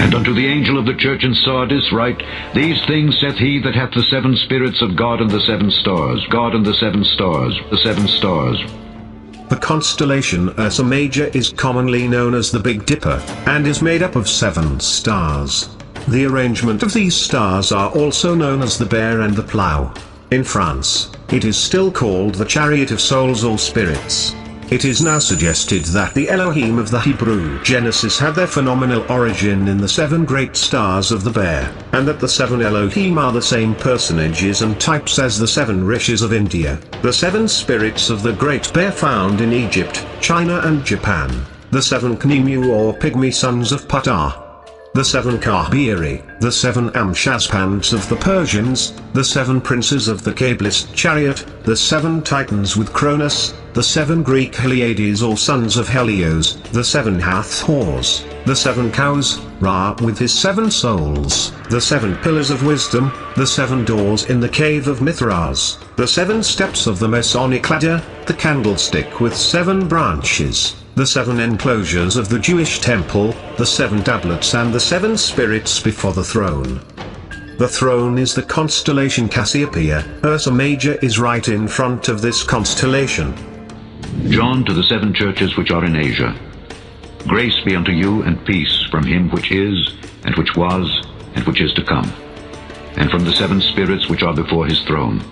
And unto the angel of the church in Sardis write, These things saith he that hath the 7 spirits of God and the 7 stars, God and the 7 stars, the 7 stars. The constellation Ursa Major is commonly known as the Big Dipper, and is made up of 7 stars. The arrangement of these stars are also known as the Bear and the Plough. In France, it is still called the Chariot of Souls or Spirits. It is now suggested that the Elohim of the Hebrew Genesis had their phenomenal origin in the 7 great stars of the Bear, and that the 7 Elohim are the same personages and types as the 7 Rishis of India, the 7 spirits of the Great Bear found in Egypt, China and Japan, the 7 Knemu or pygmy sons of Ptah, the 7 Kabiri, the 7 Amshaspands of the Persians, the 7 princes of the Cabalist chariot, the 7 Titans with Cronus, the 7 Greek Heliades or sons of Helios, the 7 Hathors, the 7 cows, Ra with his 7 souls, the 7 pillars of wisdom, the 7 doors in the cave of Mithras, the 7 steps of the Masonic ladder, the candlestick with 7 branches, the 7 enclosures of the Jewish temple, the 7 tablets and the 7 spirits before the throne. The throne is the constellation Cassiopeia. Ursa Major is right in front of this constellation. John to the 7 churches which are in Asia. Grace be unto you and peace from him which is, and which was, and which is to come, and from the 7 spirits which are before his throne.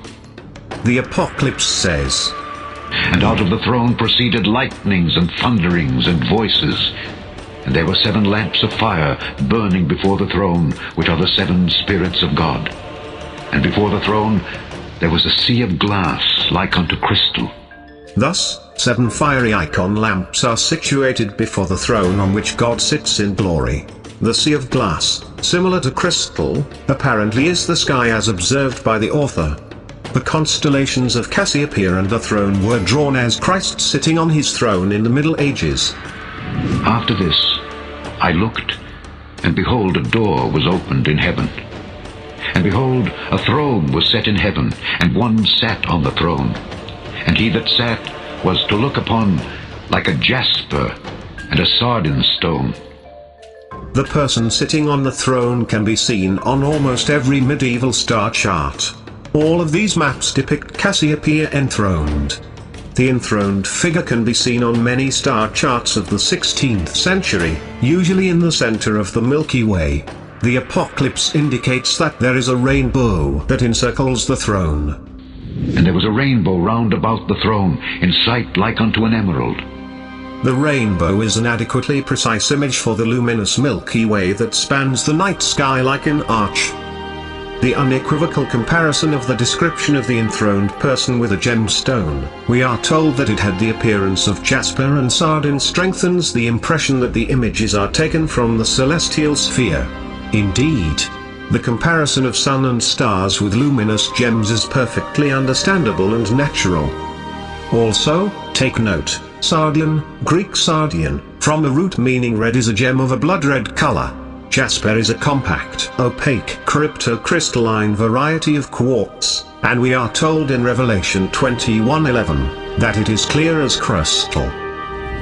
The Apocalypse says, And out of the throne proceeded lightnings and thunderings and voices. And there were 7 lamps of fire burning before the throne, which are the 7 spirits of God. And before the throne there was a sea of glass like unto crystal. Thus, 7 fiery icon lamps are situated before the throne on which God sits in glory. The sea of glass, similar to crystal, apparently is the sky as observed by the author. The constellations of Cassiopeia and the throne were drawn as Christ sitting on his throne in the Middle Ages. After this, I looked, and behold, a door was opened in heaven. And behold, a throne was set in heaven, and one sat on the throne. And he that sat was to look upon like a jasper and a sardine stone. The person sitting on the throne can be seen on almost every medieval star chart. All of these maps depict Cassiopeia enthroned. The enthroned figure can be seen on many star charts of the 16th century, usually in the center of the Milky Way. The Apocalypse indicates that there is a rainbow that encircles the throne. And there was a rainbow round about the throne, in sight like unto an emerald. The rainbow is an adequately precise image for the luminous Milky Way that spans the night sky like an arch. The unequivocal comparison of the description of the enthroned person with a gemstone, we are told that it had the appearance of jasper and sardine, strengthens the impression that the images are taken from the celestial sphere. Indeed, the comparison of sun and stars with luminous gems is perfectly understandable and natural. Also, take note, sardine, Greek sardion, from a root meaning red, is a gem of a blood-red color. Jasper is a compact, opaque, cryptocrystalline variety of quartz, and we are told in Revelation 21:11, that it is clear as crystal.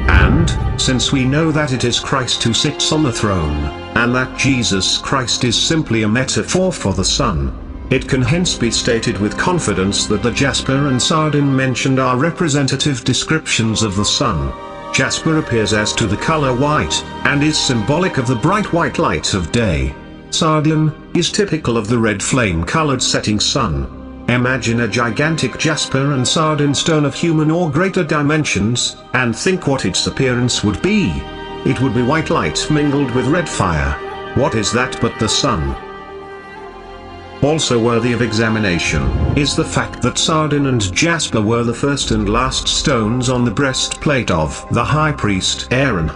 And, since we know that it is Christ who sits on the throne, and that Jesus Christ is simply a metaphor for the sun, it can hence be stated with confidence that the jasper and sardine mentioned are representative descriptions of the sun. Jasper appears as to the color white, and is symbolic of the bright white light of day. Sardine is typical of the red flame-colored setting sun. Imagine a gigantic jasper and sardine stone of human or greater dimensions, and think what its appearance would be. It would be white light mingled with red fire. What is that but the sun? Also worthy of examination is the fact that sardine and jasper were the first and last stones on the breastplate of the high priest Aaron.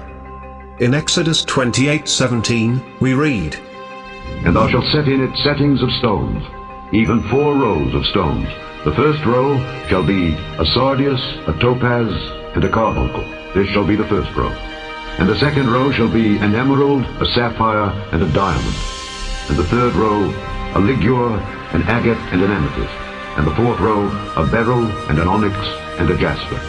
In Exodus 28:17, we read, And thou shalt set in it settings of stones, even 4 rows of stones. The first row shall be a sardius, a topaz, and a carbuncle. This shall be the first row. And the second row shall be an emerald, a sapphire, and a diamond. And the third row, a ligure, an agate, and an amethyst. And the fourth row, a beryl, and an onyx, and a jasper.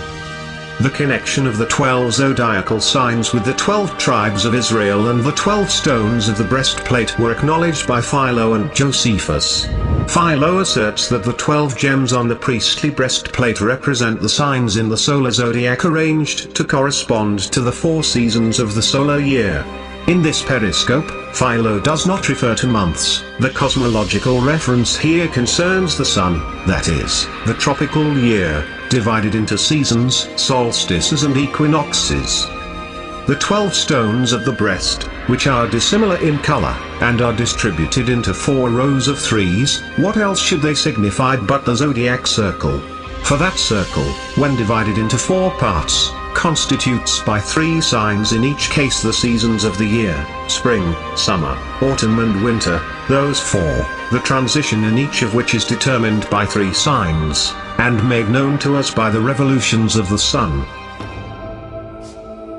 The connection of the 12 zodiacal signs with the 12 tribes of Israel and the 12 stones of the breastplate were acknowledged by Philo and Josephus. Philo asserts that the 12 gems on the priestly breastplate represent the signs in the solar zodiac arranged to correspond to the 4 seasons of the solar year. In this periscope, Philo does not refer to months. The cosmological reference here concerns the sun, that is, the tropical year, divided into seasons, solstices and equinoxes. The 12 stones of the breast, which are dissimilar in color, and are distributed into 4 rows of 3s, what else should they signify but the zodiac circle? For that circle, when divided into 4 parts, constitutes by 3 signs in each case the seasons of the year, spring, summer, autumn and winter, those 4, the transition in each of which is determined by 3 signs, and made known to us by the revolutions of the sun.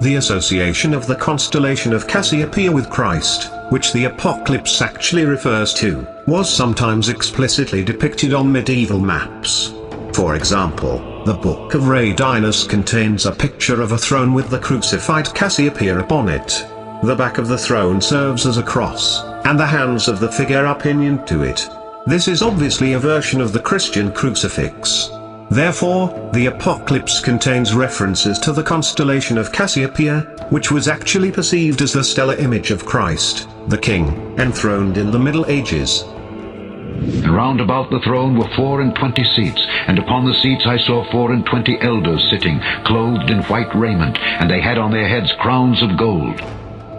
The association of the constellation of Cassiopeia with Christ, which the Apocalypse actually refers to, was sometimes explicitly depicted on medieval maps. For example, the Book of Radinas contains a picture of a throne with the crucified Cassiopeia upon it. The back of the throne serves as a cross, and the hands of the figure are pinioned to it. This is obviously a version of the Christian crucifix. Therefore, the Apocalypse contains references to the constellation of Cassiopeia, which was actually perceived as the stellar image of Christ, the King, enthroned in the Middle Ages. And round about the throne were 24 seats, and upon the seats I saw 24 elders sitting, clothed in white raiment, and they had on their heads crowns of gold.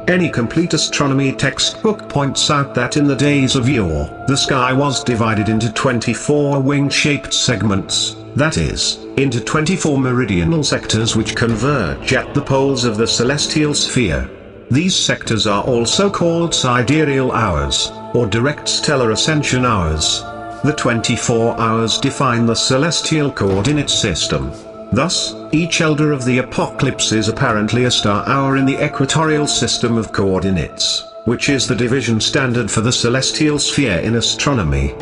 Any complete astronomy textbook points out that in the days of yore, the sky was divided into 24 wing-shaped segments, that is, into 24 meridional sectors which converge at the poles of the celestial sphere. These sectors are also called sidereal hours, or direct stellar ascension hours. The 24 hours define the celestial coordinate system. Thus, each elder of the Apocalypse is apparently a star hour in the equatorial system of coordinates, which is the division standard for the celestial sphere in astronomy.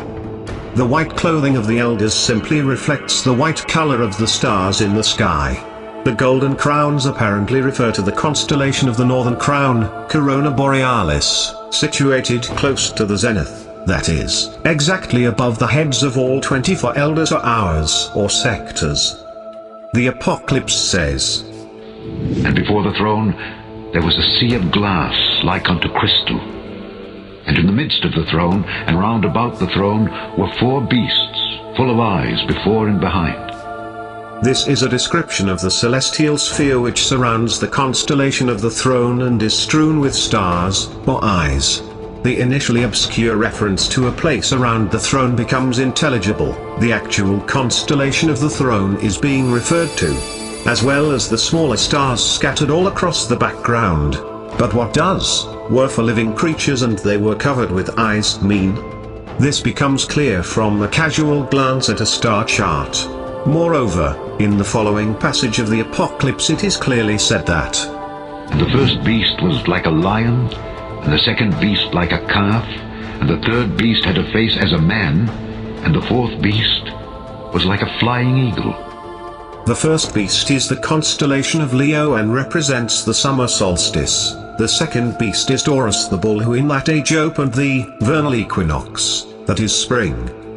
The white clothing of the elders simply reflects the white color of the stars in the sky. The golden crowns apparently refer to the constellation of the Northern Crown, Corona Borealis, situated close to the zenith, that is, exactly above the heads of all 24 elders or hours or sectors. The Apocalypse says, And before the throne there was a sea of glass like unto crystal. And in the midst of the throne, and round about the throne, were 4 beasts, full of eyes before and behind. This is a description of the celestial sphere which surrounds the constellation of the throne and is strewn with stars, or eyes. The initially obscure reference to a place around the throne becomes intelligible. The actual constellation of the throne is being referred to, as well as the smaller stars scattered all across the background. But what does "were for living creatures and they were covered with eyes" mean? This becomes clear from a casual glance at a star chart. Moreover, in the following passage of the Apocalypse it is clearly said that, And the first beast was like a lion, and the second beast like a calf, and the third beast had a face as a man, and the fourth beast was like a flying eagle. The first beast is the constellation of Leo and represents the summer solstice. The second beast is Taurus the bull, who in that age opened the vernal equinox, that is spring.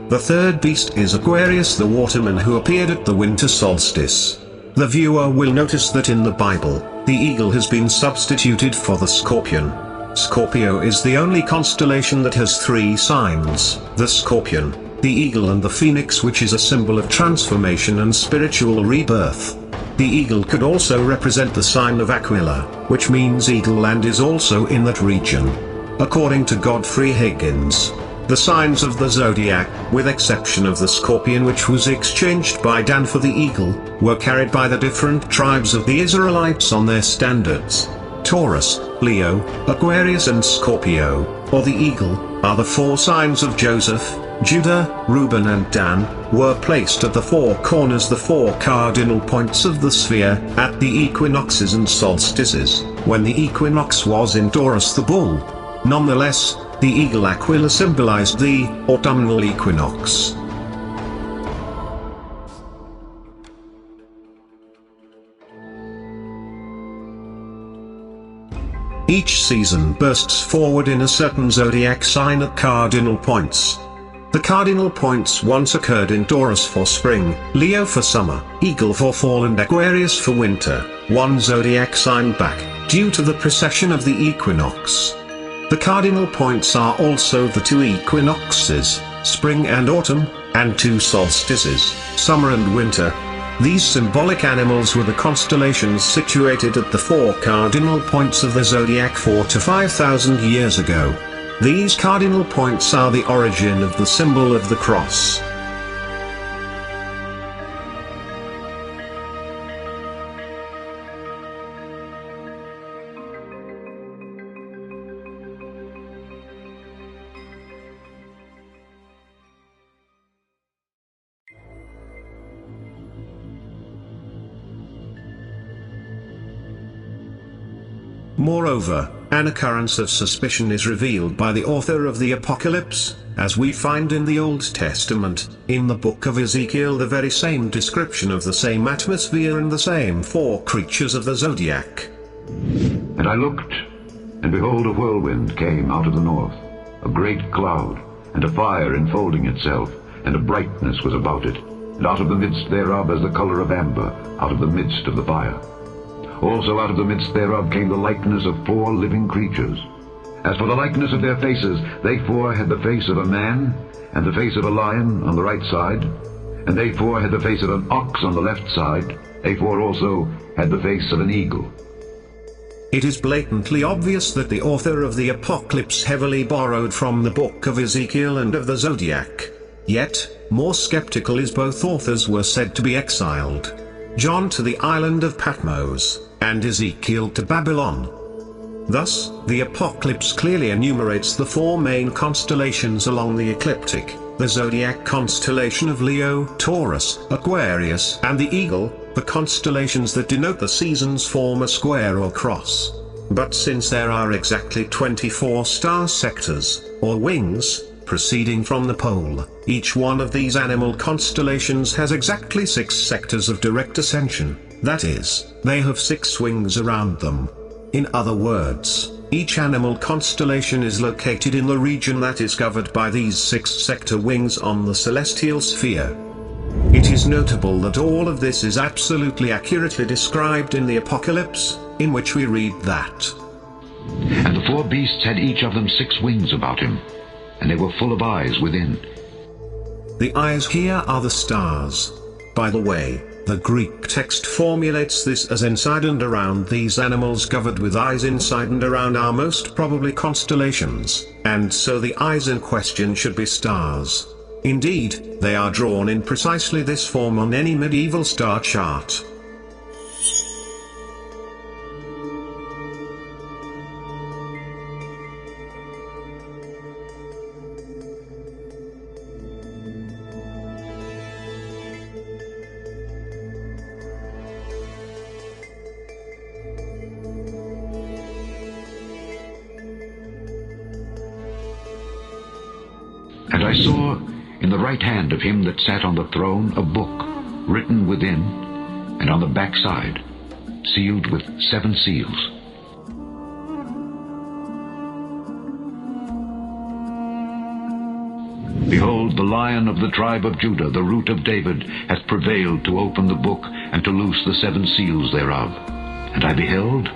The third beast is Aquarius the waterman, who appeared at the winter solstice. The viewer will notice that in the Bible, the eagle has been substituted for the scorpion. Scorpio is the only constellation that has 3 signs: the scorpion, the eagle and the phoenix, which is a symbol of transformation and spiritual rebirth. The eagle could also represent the sign of Aquila, which means eagle and is also in that region. According to Godfrey Higgins, the signs of the zodiac, with exception of the scorpion which was exchanged by Dan for the eagle, were carried by the different tribes of the Israelites on their standards. Taurus, Leo, Aquarius and Scorpio, or the eagle, are the 4 signs of Joseph, Judah, Reuben and Dan, were placed at the 4 corners, the 4 cardinal points of the sphere, at the equinoxes and solstices, when the equinox was in Taurus the bull. Nonetheless, the eagle Aquila symbolized the autumnal equinox. Each season bursts forward in a certain zodiac sign at cardinal points. The cardinal points once occurred in Taurus for spring, Leo for summer, Eagle for fall and Aquarius for winter, one zodiac sign back, due to the precession of the equinox. The cardinal points are also the two equinoxes, spring and autumn, and two solstices, summer and winter. These symbolic animals were the constellations situated at the four cardinal points of the zodiac 4,000 to 5,000 years ago. These cardinal points are the origin of the symbol of the cross. Moreover, an occurrence of suspicion is revealed by the author of the Apocalypse, as we find in the Old Testament, in the book of Ezekiel, the very same description of the same atmosphere and the same four creatures of the zodiac. And I looked, and behold, a whirlwind came out of the north, a great cloud, and a fire enfolding itself, and a brightness was about it, and out of the midst thereof as the color of amber, out of the midst of the fire. Also out of the midst thereof came the likeness of four living creatures. As for the likeness of their faces, they four had the face of a man, and the face of a lion on the right side, and they four had the face of an ox on the left side. They four also had the face of an eagle. It is blatantly obvious that the author of the Apocalypse heavily borrowed from the book of Ezekiel and of the Zodiac. Yet, more skeptical is both authors were said to be exiled. John to the island of Patmos, and Ezekiel to Babylon. Thus, the Apocalypse clearly enumerates the four main constellations along the ecliptic, the zodiac constellation of Leo, Taurus, Aquarius, and the Eagle. The constellations that denote the seasons form a square or cross. But since there are exactly 24 star sectors, or wings, proceeding from the pole, each one of these animal constellations has exactly 6 sectors of direct ascension, that is, they have 6 wings around them. In other words, each animal constellation is located in the region that is covered by these 6 sector wings on the celestial sphere. It is notable that all of this is absolutely accurately described in the Apocalypse, in which we read that, And the 4 beasts had each of them 6 wings about him, and they were full of eyes within. The eyes here are the stars. By the way, the Greek text formulates this as inside and around these animals covered with eyes inside and around are most probably constellations, and so the eyes in question should be stars. Indeed, they are drawn in precisely this form on any medieval star chart. And I saw in the right hand of him that sat on the throne a book, written within, and on the backside, sealed with 7 seals. Behold, the Lion of the tribe of Judah, the root of David, hath prevailed to open the book, and to loose the 7 seals thereof. And I beheld,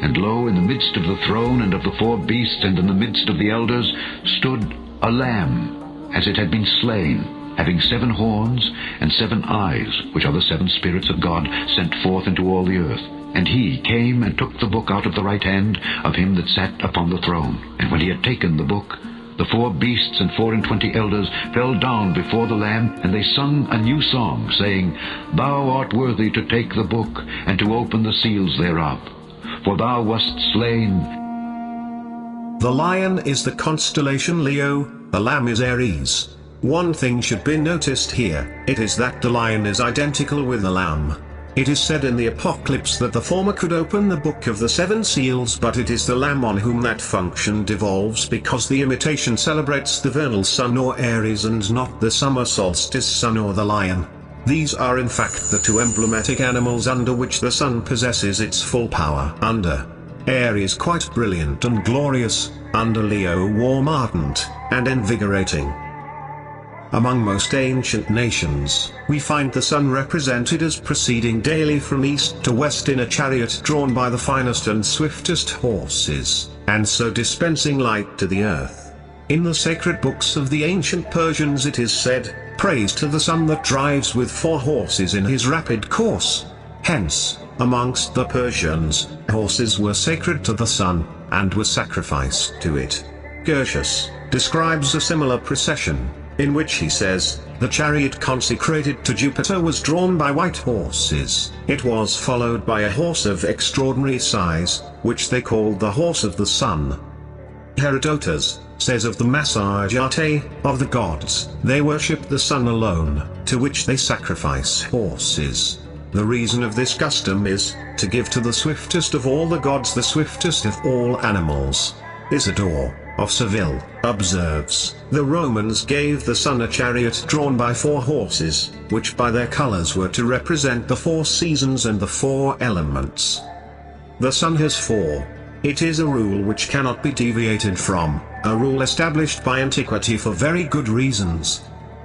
and lo, in the midst of the throne and of the 4 beasts, and in the midst of the elders, stood a lamb, as it had been slain, having 7 horns and 7 eyes, which are the 7 spirits of God sent forth into all the earth. And he came and took the book out of the right hand of him that sat upon the throne. And when he had taken the book, the 4 beasts and 24 elders fell down before the Lamb, and they sung a new song, saying, Thou art worthy to take the book, and to open the seals thereof. For thou wast slain. The lion is the constellation Leo, the lamb is Aries. One thing should be noticed here, it is that the lion is identical with the lamb. It is said in the Apocalypse that the former could open the book of the 7 seals, but it is the lamb on whom that function devolves, because the imitation celebrates the vernal sun or Aries and not the summer solstice sun or the lion. These are in fact the 2 emblematic animals under which the sun possesses its full power. Under Air is quite brilliant and glorious, under Leo warm, ardent, and invigorating. Among most ancient nations, we find the sun represented as proceeding daily from east to west in a chariot drawn by the finest and swiftest horses, and so dispensing light to the earth. In the sacred books of the ancient Persians it is said, "Praise to the sun that drives with 4 horses in his rapid course." Hence, amongst the Persians, horses were sacred to the sun, and were sacrificed to it. Gertius describes a similar procession, in which he says, "The chariot consecrated to Jupiter was drawn by white horses. It was followed by a horse of extraordinary size, which they called the horse of the sun." Herodotus says of the Massagete of the gods, "They worship the sun alone, to which they sacrifice horses." The reason of this custom is, to give to the swiftest of all the gods the swiftest of all animals. Isidore of Seville observes, "The Romans gave the sun a chariot drawn by 4 horses, which by their colors were to represent the 4 seasons and the 4 elements." The sun has 4. It is a rule which cannot be deviated from, a rule established by antiquity for very good reasons.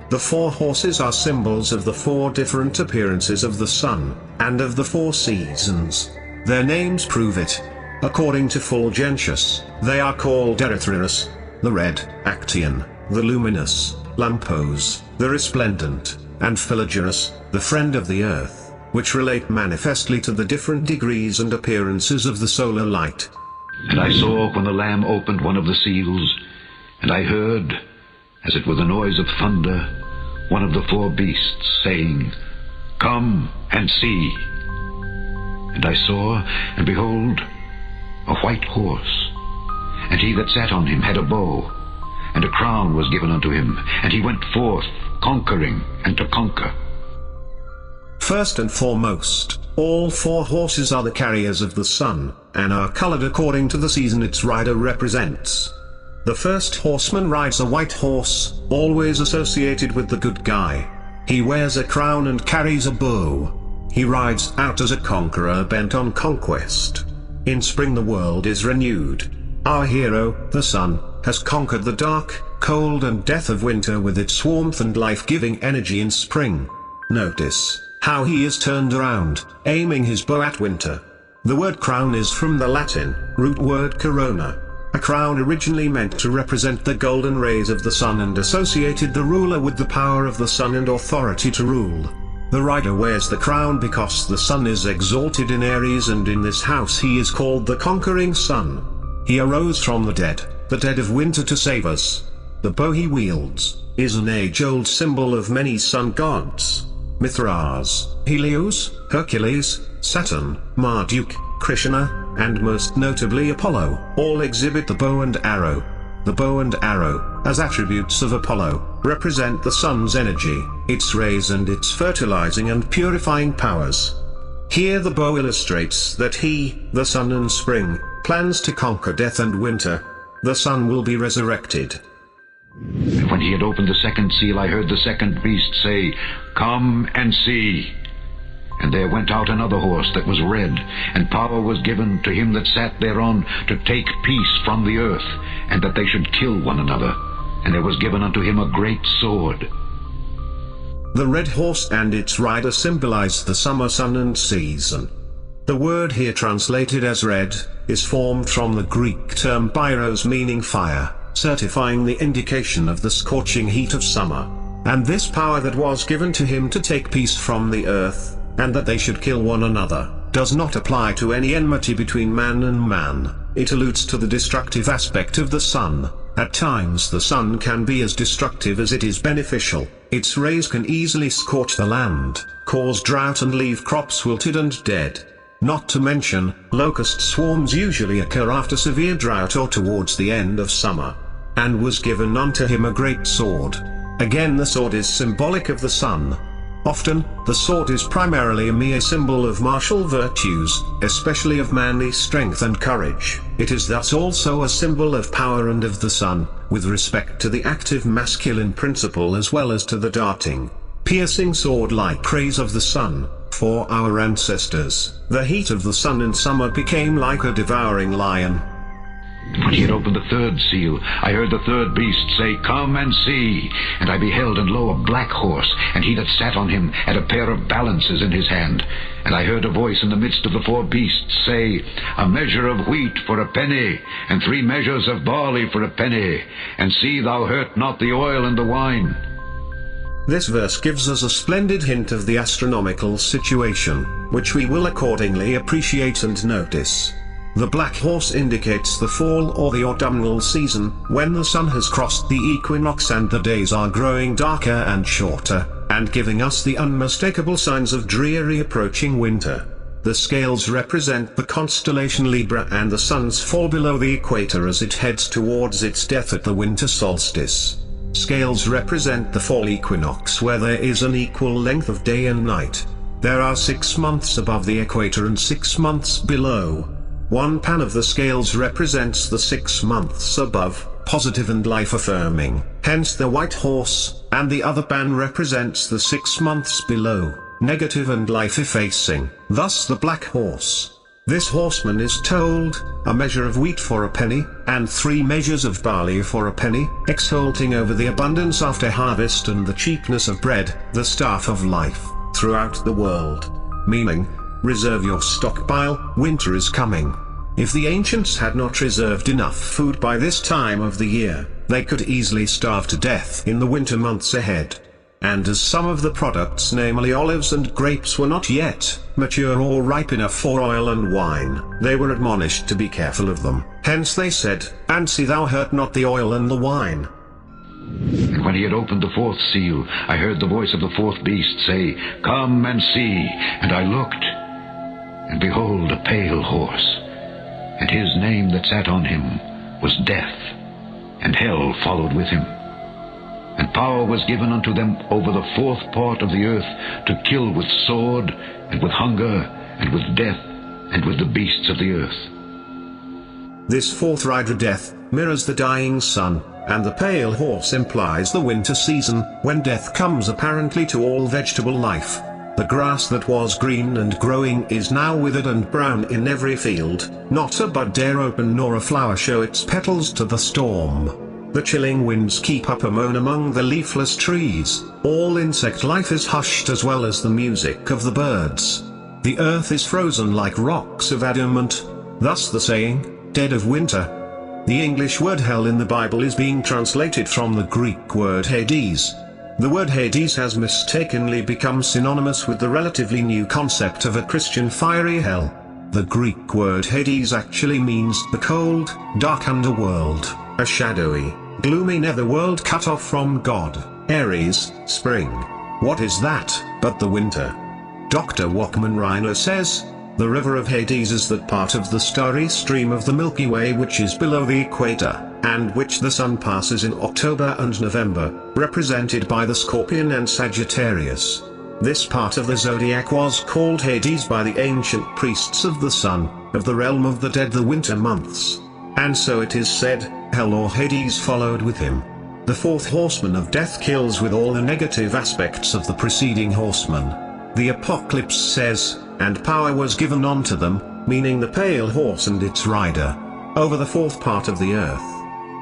The 4 horses are symbols of the 4 different appearances of the sun, and of the 4 seasons. Their names prove it. According to Fulgentius, they are called Erythraeus, the red, Actian, the luminous, Lampos, the resplendent, and Philogerus, the friend of the earth, which relate manifestly to the different degrees and appearances of the solar light. And I saw when the Lamb opened one of the seals, and I heard, as it were the noise of thunder, one of the 4 beasts saying, "Come and see." And I saw, and behold, a white horse, and he that sat on him had a bow, and a crown was given unto him, and he went forth, conquering and to conquer. First and foremost, all 4 horses are the carriers of the sun, and are colored according to the season its rider represents. The first horseman rides a white horse, always associated with the good guy. He wears a crown and carries a bow. He rides out as a conqueror bent on conquest. In spring the world is renewed. Our hero, the sun, has conquered the dark, cold and death of winter with its warmth and life-giving energy in spring. Notice how he is turned around, aiming his bow at winter. The word crown is from the Latin root word corona. A crown originally meant to represent the golden rays of the sun and associated the ruler with the power of the sun and authority to rule. The rider wears the crown because the sun is exalted in Aries, and in this house he is called the conquering sun. He arose from the dead of winter to save us. The bow he wields is an age-old symbol of many sun gods. Mithras, Helios, Hercules, Saturn, Marduk, Krishna, and most notably Apollo, all exhibit the bow and arrow. The bow and arrow, as attributes of Apollo, represent the sun's energy, its rays and its fertilizing and purifying powers. Here the bow illustrates that he, the sun in spring, plans to conquer death and winter. The sun will be resurrected. And when he had opened the 2nd seal, I heard the 2nd beast say, "Come and see." And there went out another horse that was red, and power was given to him that sat thereon to take peace from the earth, and that they should kill one another. And there was given unto him a great sword. The red horse and its rider symbolize the summer sun and season. The word here translated as red is formed from the Greek term pyros, meaning fire, certifying the indication of the scorching heat of summer. And this power that was given to him to take peace from the earth, and that they should kill one another, does not apply to any enmity between man and man. It alludes to the destructive aspect of the sun. At times the sun can be as destructive as it is beneficial. Its rays can easily scorch the land, cause drought and leave crops wilted and dead. Not to mention, locust swarms usually occur after severe drought or towards the end of summer. And was given unto him a great sword. Again, the sword is symbolic of the sun. Often, the sword is primarily a mere symbol of martial virtues, especially of manly strength and courage. It is thus also a symbol of power and of the sun, with respect to the active masculine principle as well as to the darting, piercing sword-like rays of the sun. for our ancestors. The heat of the sun in summer became like a devouring lion. When he had opened the third seal, I heard the third beast say, "Come and see." And I beheld, and lo, a black horse, and he that sat on him had a pair of balances in his hand. And I heard a voice in the midst of the four beasts say, "A measure of wheat for a penny, and 3 measures of barley for a penny, and see thou hurt not the oil and the wine." This verse gives us a splendid hint of the astronomical situation, which we will accordingly appreciate and notice. The black horse indicates the fall or the autumnal season, when the sun has crossed the equinox and the days are growing darker and shorter, and giving us the unmistakable signs of dreary approaching winter. The scales represent the constellation Libra, and the suns fall below the equator as it heads towards its death at the winter solstice. Scales represent the fall equinox, where there is an equal length of day and night. There are 6 months above the equator and 6 months below. One pan of the scales represents the 6 months above, positive and life-affirming, hence the white horse, and the other pan represents the 6 months below, negative and life-effacing, thus the black horse. This horseman is told, "A measure of wheat for a penny, and 3 measures of barley for a penny," exulting over the abundance after harvest and the cheapness of bread, the staff of life, throughout the world. Meaning, reserve your stockpile, winter is coming. If the ancients had not reserved enough food by this time of the year, they could easily starve to death in the winter months ahead. And as some of the products, namely olives and grapes, were not yet mature or ripe enough for oil and wine, they were admonished to be careful of them. Hence they said, "And see thou hurt not the oil and the wine." And when he had opened the fourth seal, I heard the voice of the fourth beast say, "Come and see." And I looked, and behold, a pale horse, and his name that sat on him was Death, and hell followed with him. And power was given unto them over the 4th part of the earth, to kill with sword, and with hunger, and with death, and with the beasts of the earth. This fourth rider, Death, mirrors the dying sun, and the pale horse implies the winter season, when death comes apparently to all vegetable life. The grass that was green and growing is now withered and brown in every field, not a bud dare open nor a flower show its petals to the storm. The chilling winds keep up a moan among the leafless trees, all insect life is hushed as well as the music of the birds. The earth is frozen like rocks of adamant, thus the saying, "Dead of winter." The English word hell in the Bible is being translated from the Greek word Hades. The word Hades has mistakenly become synonymous with the relatively new concept of a Christian fiery hell. The Greek word Hades actually means the cold, dark underworld, a shadowy, gloomy netherworld cut off from God. Aries, spring. What is that, but the winter? Dr. Wachman Reiner says, "The river of Hades is that part of the starry stream of the Milky Way which is below the equator, and which the sun passes in October and November, represented by the Scorpion and Sagittarius. This part of the zodiac was called Hades by the ancient priests of the sun, of the realm of the dead, the winter months. And so it is said, hell or Hades followed with him." The fourth horseman of death kills with all the negative aspects of the preceding horseman. The Apocalypse says, "And power was given unto them," meaning the pale horse and its rider, "over the 4th part of the earth,"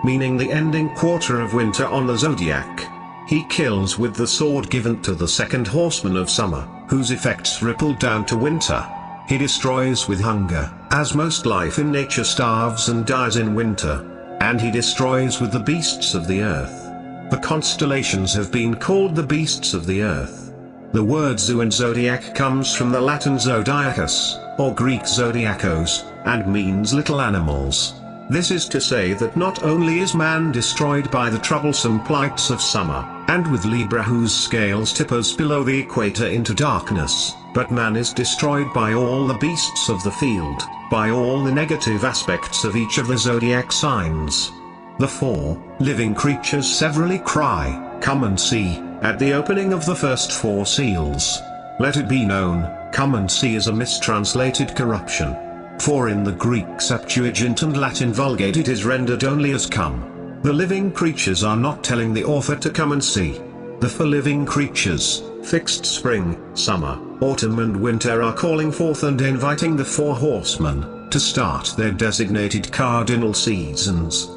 meaning the ending quarter of winter on the zodiac. He kills with the sword given to the second horseman of summer, whose effects ripple down to winter. He destroys with hunger, as most life in nature starves and dies in winter. And he destroys with the beasts of the earth. The constellations have been called the beasts of the earth. The word zoo and zodiac comes from the Latin zodiacus, or Greek zodiakos, and means little animals. This is to say that not only is man destroyed by the troublesome plights of summer, and with Libra whose scales tip us below the equator into darkness, but man is destroyed by all the beasts of the field, by all the negative aspects of each of the zodiac signs. The 4 living creatures severally cry, "Come and see," at the opening of the first 4 seals. Let it be known, "come and see" is a mistranslated corruption. For in the Greek Septuagint and Latin Vulgate it is rendered only as "come." The living creatures are not telling the author to come and see. The four living creatures, fixed spring, summer, autumn and winter, are calling forth and inviting the four horsemen to start their designated cardinal seasons.